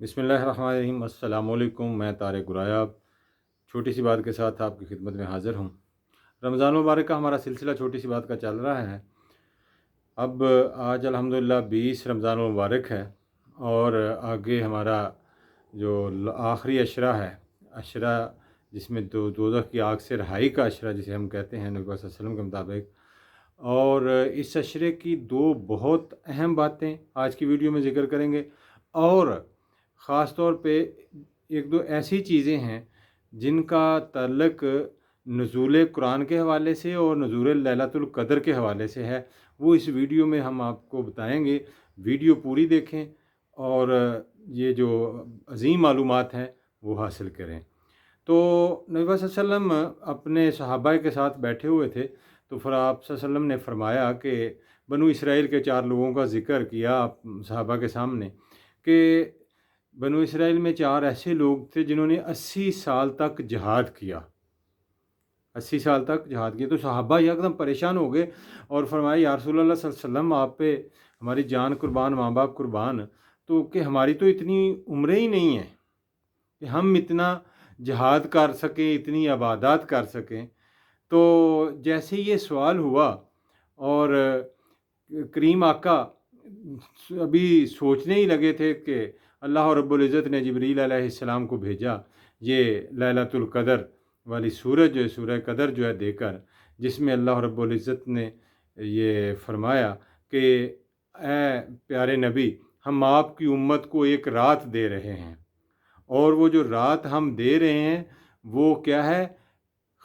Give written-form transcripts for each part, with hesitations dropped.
बिस्मिल्लाहिर्रहमानिर्रहीम। अस्सलाम वालेकुम। मैं तारिक गुराया छोटी सी बात के साथ आपकी खिदमत में हाज़िर हूँ। रमज़ान मुबारक का हमारा सिलसिला छोटी सी बात का चल रहा है। अब आज अल्हम्दुलिल्लाह 20 रमज़ान मुबारक है और आगे हमारा जो आखिरी अशरा है, अशरा जिसमें दोज़ख की आग से रहाई का अशरा जिसे हम कहते हैं नबी पाक सल्लल्लाहु अलैहि वसल्लम के मुताबिक। और इस अशरे की दो बहुत अहम बातें आज की वीडियो में ज़िक्र करेंगे और ख़ास तौर पे एक दो ऐसी चीज़ें हैं जिनका ताल्लुक़ नुज़ूल कुरान के हवाले से और नुज़ूल लैलतुल क़द्र के हवाले से है। वो इस वीडियो में हम आपको बताएंगे। वीडियो पूरी देखें और ये जो अज़ीम मालूमात हैं वो हासिल करें। तो नबी पाक सल्लल्लाहु अलैहि वसल्लम अपने सहाबा के साथ बैठे हुए थे, तो फिर आप सल्लल्लाहु अलैहि वसल्लम ने फरमाया कि बनु इसराइल के 4 लोगों का ज़िक्र किया सहाबा के सामने कि बनु इसराइल में 4 ऐसे लोग थे जिन्होंने 80 साल तक जिहाद किया। 80 साल तक जिहाद किया। तो सहाबा एकदम परेशान हो गए और फरमाया, या रसूलल्लाह सल्लल्लाहु अलैहि वसल्लम, आप पे हमारी जान कुर्बान, माँ बाप कुर्बान, तो कि हमारी तो इतनी उम्रें ही नहीं है कि हम इतना जिहाद कर सकें, इतनी इबादत कर सकें। तो जैसे ये सवाल हुआ और करीम आका अभी सोचने ही लगे थे कि अल्लाह रब्बुल इज़्ज़त ने जिब्रील अलैहिस्सलाम को भेजा ये लैलतुल क़द्र वाली सूरत जो है, सूरह क़द्र जो है देकर, जिसमें अल्लाह रब्बुल इज़्ज़त ने ये फरमाया कि ए प्यारे नबी, हम आपकी उम्मत को एक रात दे रहे हैं और वो जो रात हम दे रहे हैं वो क्या है,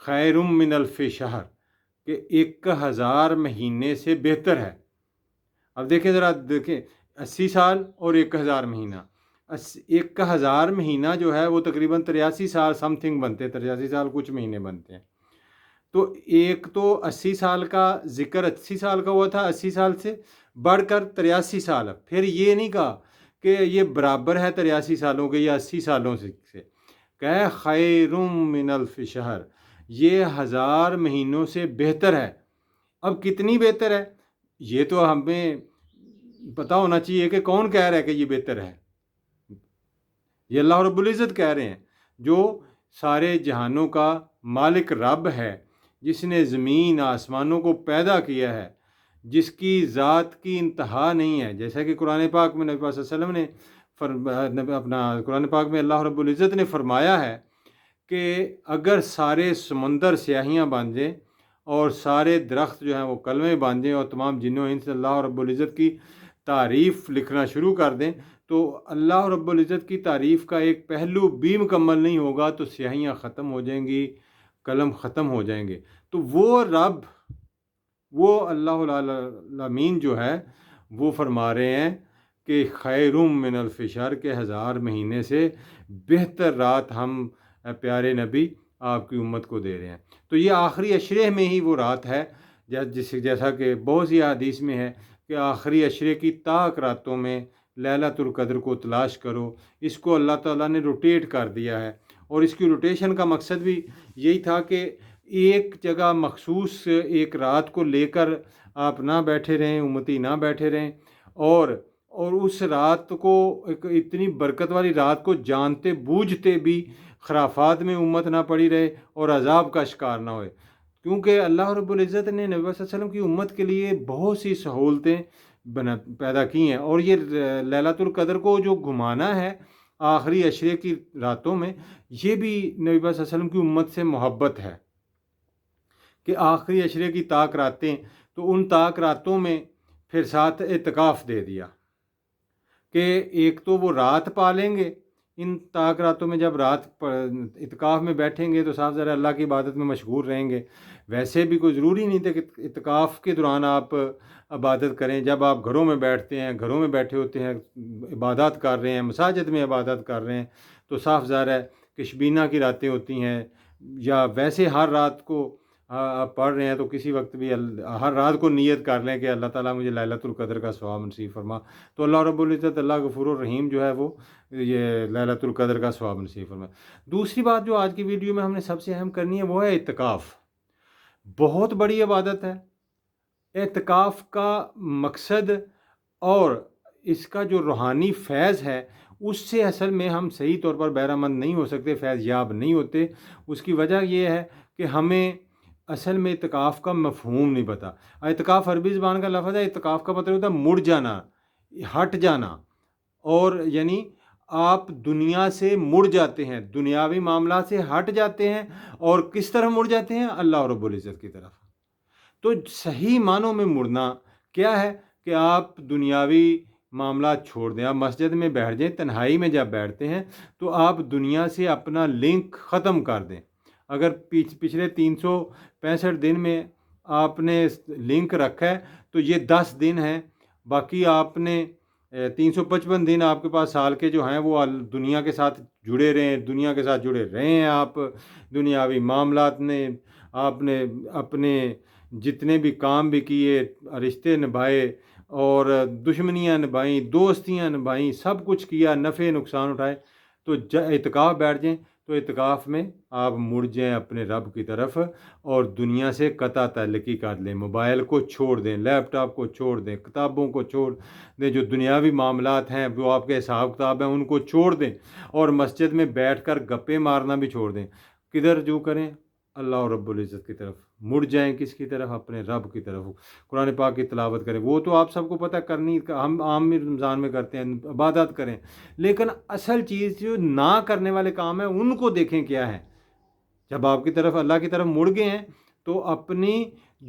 खैरुम मिन अल्फ़ि शहर, कि 1000 महीने से बेहतर है। अब देखें ज़रा, देखें 80 साल और 1000 महीना, 1000 महीना जो है वो तकरीबन 83 साल समथिंग बनते हैं, 83 साल कुछ महीने बनते हैं। तो एक तो 80 साल का ज़िक्र 80 साल का हुआ था, 80 साल से बढ़कर 83 साल। फिर ये नहीं कहा कि ये बराबर है 83 सालों के या 80 सालों से कह खैरुम मिनल फिशहर, ये 1000 महीनों से बेहतर है। अब कितनी बेहतर है ये तो हमें पता होना चाहिए कि कौन कह रहा है कि ये बेहतर है। ये अल्लाह रब्बुल इज़्ज़त कह रहे हैं, जो सारे जहानों का मालिक रब है, जिसने ज़मीन आसमानों को पैदा किया है, जिसकी ज़ात की इंतहा नहीं है। जैसा कि कुरान पाक में नबी पाक सल्लल्लाहु अलैहि वसल्लम ने अपना कुरान पाक में अल्लाह रब्बुल इज़्ज़त ने फरमाया है कि अगर सारे समंदर स्याहियाँ बांध दें और सारे दरख्त जो हैं वो कलमे बांधें और तमाम जिन्नों इंस अल्लाह रब्बुल इज़्ज़त की तारीफ़ लिखना शुरू कर दें, तो अल्लाह रब्बुल इज़्ज़त की तारीफ़ का एक पहलू भी मुकम्मल नहीं होगा तो स्याहियाँ ख़त्म हो जाएंगी, कलम ख़त्म हो जाएंगे। तो वो रब, वो अल्लाहुल आलमीन जो है वो फरमा रहे हैं कि खैरुम मिनल फिशर, के 1000 महीने से बेहतर रात हम प्यारे नबी आपकी उम्मत को दे रहे हैं। तो ये आखिरी अशरे में ही वो रात है जैसा कि बहुत सी हदीस में है कि आखिरी अशरे की ताक रातों में लैलतुल क़द्र को तलाश करो। इसको अल्लाह ताला ने रोटेट कर दिया है और इसकी रोटेशन का मकसद भी यही था कि एक जगह मखसूस एक रात को लेकर आप ना बैठे रहें, उम्मती ना बैठे रहें और उस रात को, एक इतनी बरकत वाली रात को जानते बूझते भी खराफात में उम्मत ना पड़ी रहे और अजाब का शिकार ना होए। क्योंकि अल्लाह रब्बुल इज़्ज़त ने नबी सल्लल्लाहु अलैहि वसल्लम की उम्मत के लिए बहुत सी सहूलतें पैदा की हैं और ये लैलतुल क़द्र को जो घुमाना है आखिरी अशरे की रातों में, ये भी नबी सल्लल्लाहु अलैहि वसल्लम की उम्मत से मोहब्बत है कि आखिरी अशरे की ताक रातें, तो उन ताक रातों में फिर साथ इत्काफ़ दे दिया कि एक तो वो रात पालेंगे। इन ताक रातों में जब रात इत्काफ़ में बैठेंगे तो साफ ज़रा अल्लाह की इबादत में मशगूल रहेंगे। वैसे भी कोई ज़रूरी नहीं था कि इत्काफ़ के दौरान आप इबादत करें। जब आप घरों में बैठते हैं, घरों में बैठे होते हैं, इबादत कर रहे हैं, मसाजिद में इबादत कर रहे हैं, तो साफ ज़ाहिर है कि शबीना की रातें होती हैं या वैसे हर रात को आप पढ़ रहे हैं तो किसी वक्त भी हर रात को नियत कर लें कि अल्लाह ताला मुझे लैलतुल क़द्र का सवाब नसीब फरमा। तो अल्लाह रब्बुल इज़्ज़त, अल्लाह गफूरुर रहीम जो है वो ये लैलतुल क़द्र का सवाब नसीब फरमा। दूसरी बात जो आज की वीडियो में हमने सबसे अहम करनी है वो है इत्काफ़। बहुत बड़ी इबादत है। इत्काफ़ का मकसद और इसका जो रूहानी फैज़ है اس سے اصل میں ہم صحیح طور پر بہرہ مند نہیں ہو سکتے، فیض یاب نہیں ہوتے۔ اس کی وجہ یہ ہے کہ ہمیں اصل میں اعتکاف کا مفہوم نہیں پتہ۔ اعتکاف عربی زبان کا لفظ ہے، اعتکاف کا مطلب ہوتا ہے مڑ جانا، ہٹ جانا، اور یعنی آپ دنیا سے مڑ جاتے ہیں، دنیاوی معاملات سے ہٹ جاتے ہیں، اور کس طرح مڑ جاتے ہیں؟ اللہ رب العزت کی طرف۔ تو صحیح معنوں میں مڑنا کیا ہے کہ آپ دنیاوی معاملات چھوڑ دیں، آپ مسجد میں بیٹھ جائیں، تنہائی میں جب بیٹھتے ہیں تو آپ دنیا سے اپنا لنک ختم کر دیں۔ اگر پچھلے 365 دن میں آپ نے لنک رکھا ہے تو یہ 10 دن ہیں، باقی آپ نے 355 دن آپ کے پاس سال کے جو ہیں وہ دنیا کے ساتھ جڑے رہے ہیں، دنیا کے ساتھ جڑے رہے ہیں آپ، دنیاوی معاملات نے آپ نے اپنے جتنے بھی کام بھی کیے، رشتے نبھائے اور دشمنیاں نبھائیں، دوستیاں نبھائیں، سب کچھ کیا، نفع نقصان اٹھائے، تو اعتکاف بیٹھ جائیں تو اعتکاف میں آپ مڑ جائیں اپنے رب کی طرف اور دنیا سے قطع تعلقی کر لیں، موبائل کو چھوڑ دیں، لیپ ٹاپ کو چھوڑ دیں، کتابوں کو چھوڑ دیں، جو دنیاوی معاملات ہیں وہ آپ کے حساب کتاب ہیں ان کو چھوڑ دیں، اور مسجد میں بیٹھ کر گپے مارنا بھی چھوڑ دیں۔ کدھر رجوع کریں؟ اللہ رب العزت کی طرف مڑ جائیں۔ کس کی طرف؟ اپنے رب کی طرف۔ قرآن پاک کی تلاوت کریں، وہ تو آپ سب کو پتہ کرنی، ہم عام رمضان میں کرتے ہیں، عبادات کریں، لیکن اصل چیز جو نہ کرنے والے کام ہیں ان کو دیکھیں کیا ہے۔ جب آپ کی طرف اللہ کی طرف مڑ گئے ہیں تو اپنی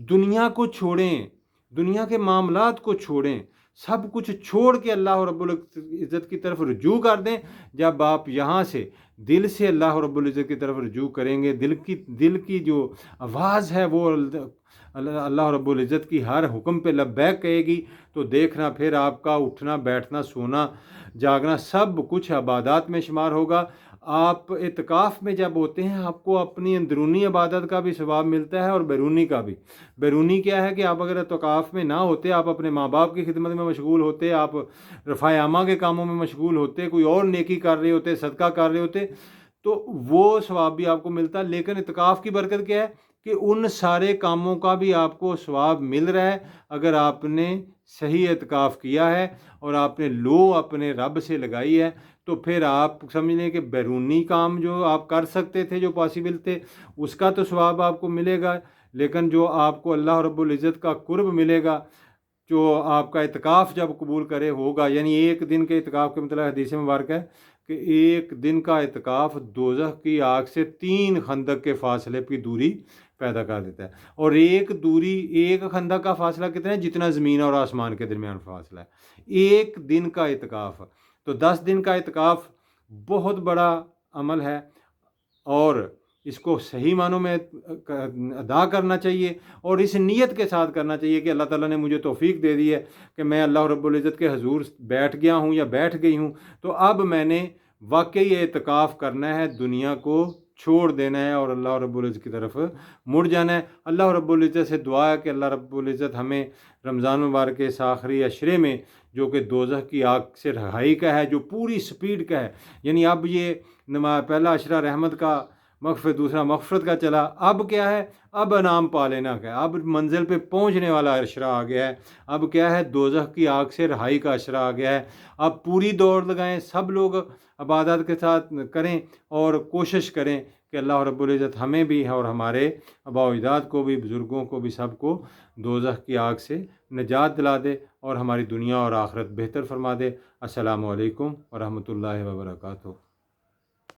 دنیا کو چھوڑیں، دنیا کے معاملات کو چھوڑیں، سب کچھ چھوڑ کے اللہ رب العزت کی طرف رجوع کر دیں۔ جب آپ یہاں سے دل سے اللہ رب العزت کی طرف رجوع کریں گے، دل کی جو آواز ہے وہ اللہ رب العزت کی ہر حکم پہ لبیک کہے گی، تو دیکھنا پھر آپ کا اٹھنا بیٹھنا سونا جاگنا سب کچھ عبادات میں شمار ہوگا۔ آپ اعتکاف میں جب ہوتے ہیں آپ کو اپنی اندرونی عبادت کا بھی ثواب ملتا ہے اور بیرونی کا بھی۔ بیرونی کیا ہے کہ آپ اگر اعتکاف میں نہ ہوتے، آپ اپنے ماں باپ کی خدمت میں مشغول ہوتے، آپ رفع عامہ کے کاموں میں مشغول ہوتے، کوئی اور نیکی کر رہے ہوتے، صدقہ کر رہے ہوتے، تو وہ ثواب بھی آپ کو ملتا۔ لیکن اعتکاف کی برکت کیا ہے کہ ان سارے کاموں کا بھی آپ کو ثواب مل رہا ہے اگر آپ نے صحیح اعتکاف کیا ہے اور آپ نے لو اپنے رب سے لگائی ہے، تو پھر آپ سمجھ لیں کہ بیرونی کام جو آپ کر سکتے تھے، جو پاسبل تھے، اس کا تو ثواب آپ کو ملے گا، لیکن جو آپ کو اللہ رب العزت کا قرب ملے گا، جو آپ کا اعتکاف جب قبول کرے ہوگا، یعنی ایک دن کے اعتکاف کے مطلب حدیث مبارک ہے کہ ایک دن کا اعتکاف دوزخ کی آگ سے 3 خندق کے فاصلے کی دوری پیدا کر دیتا ہے۔ اور ایک خندق کا فاصلہ کتنا ہے؟ جتنا زمین اور آسمان کے درمیان فاصلہ ہے، ایک دن کا اعتکاف۔ تو 10 دن کا اعتکاف بہت بڑا عمل ہے، اور اس کو صحیح معنوں میں ادا کرنا چاہیے، اور اس نیت کے ساتھ کرنا چاہیے کہ اللہ تعالیٰ نے مجھے توفیق دے دی ہے کہ میں اللہ رب العزت کے حضور بیٹھ گیا ہوں یا بیٹھ گئی ہوں، تو اب میں نے واقعی اعتکاف کرنا ہے، دنیا کو چھوڑ دینا ہے اور اللہ رب العزت کی طرف مڑ جانا ہے۔ اللہ رب العزت سے دعا ہے کہ اللہ رب العزت ہمیں رمضان مبارک کے اس آخری عشرے میں، جو کہ دوزخ کی آگ سے رہائی کا ہے، جو پوری سپیڈ کا ہے، یعنی اب یہ پہلا عشرہ رحمت کا، مغفرت دوسرا مغفرت کا چلا، اب کیا ہے؟ اب انعام پا لینا کا ہے، اب منزل پہ پہنچنے والا عشرہ آ گیا ہے۔ اب کیا ہے؟ دوزخ کی آگ سے رہائی کا عشرہ آ گیا ہے۔ اب پوری دوڑ لگائیں، سب لوگ عبادات کے ساتھ کریں اور کوشش کریں کہ اللہ رب العزت ہمیں بھی اور ہمارے آباء و اجداد کو بھی، بزرگوں کو بھی، سب کو دوزخ کی آگ سے نجات دلا دے اور ہماری دنیا اور آخرت بہتر فرما دے۔ السلام علیکم ورحمۃ اللہ وبرکاتہ۔